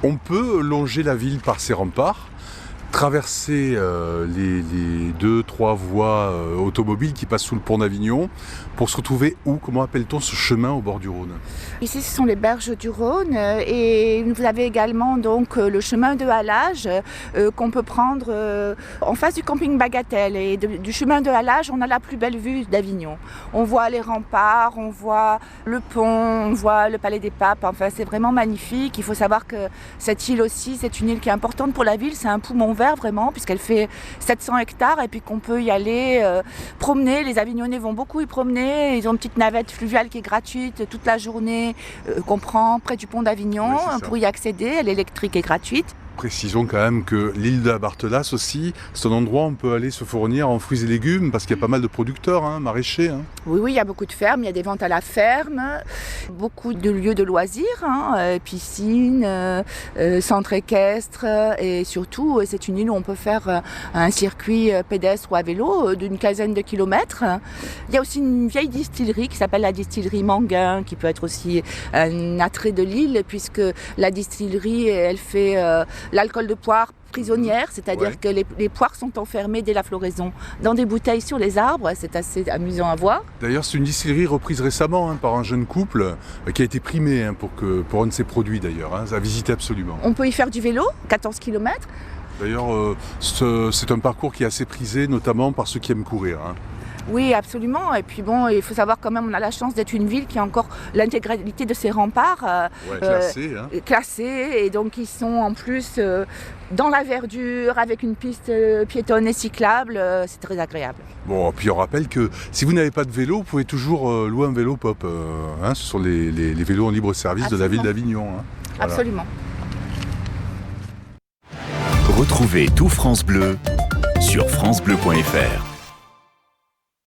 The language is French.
On peut longer la ville par ses remparts, traverser les 2-3 voies automobiles qui passent sous le pont d'Avignon pour se retrouver où? Comment appelle-t-on ce chemin au bord du Rhône? Ici, ce sont les berges du Rhône et vous avez également donc le chemin de halage qu'on peut prendre en face du camping Bagatelle. Et du chemin de halage, on a la plus belle vue d'Avignon. On voit les remparts, on voit le pont, on voit le Palais des Papes. Enfin, c'est vraiment magnifique. Il faut savoir que cette île aussi, c'est une île qui est importante pour la ville. C'est un poumon vert vraiment, puisqu'elle fait 700 hectares et puis qu'on peut y aller promener. Les Avignonnais vont beaucoup y promener. Ils ont une petite navette fluviale qui est gratuite toute la journée qu'on prend près du pont d'Avignon pour y accéder. Elle est électrique et gratuite. Précisons quand même que l'île de la Barthelasse aussi, c'est un endroit où on peut aller se fournir en fruits et légumes parce qu'il y a pas mal de producteurs, maraîchers. Oui, il y a beaucoup de fermes, il y a des ventes à la ferme, beaucoup de lieux de loisirs, piscines, centres équestres et surtout c'est une île où on peut faire un circuit pédestre ou à vélo d'une quinzaine de kilomètres. Il y a aussi une vieille distillerie qui s'appelle la distillerie Manguin qui peut être aussi un attrait de l'île puisque la distillerie elle fait l'alcool de poire prisonnière, c'est-à-dire que les poires sont enfermées dès la floraison dans des bouteilles sur les arbres, c'est assez amusant à voir. D'ailleurs, c'est une distillerie reprise récemment par un jeune couple qui a été primé pour un de ses produits d'ailleurs, à visiter absolument. On peut y faire du vélo, 14 km. D'ailleurs, c'est un parcours qui est assez prisé, notamment par ceux qui aiment courir. Oui, absolument. Et puis bon, il faut savoir quand même, on a la chance d'être une ville qui a encore l'intégralité de ses remparts classés. Et donc ils sont en plus dans la verdure, avec une piste piétonne et cyclable. C'est très agréable. Bon, puis on rappelle que si vous n'avez pas de vélo, vous pouvez toujours louer un vélo pop. Ce sont les vélos en libre service de la ville d'Avignon. Voilà. Absolument. Retrouvez tout France Bleu sur francebleu.fr.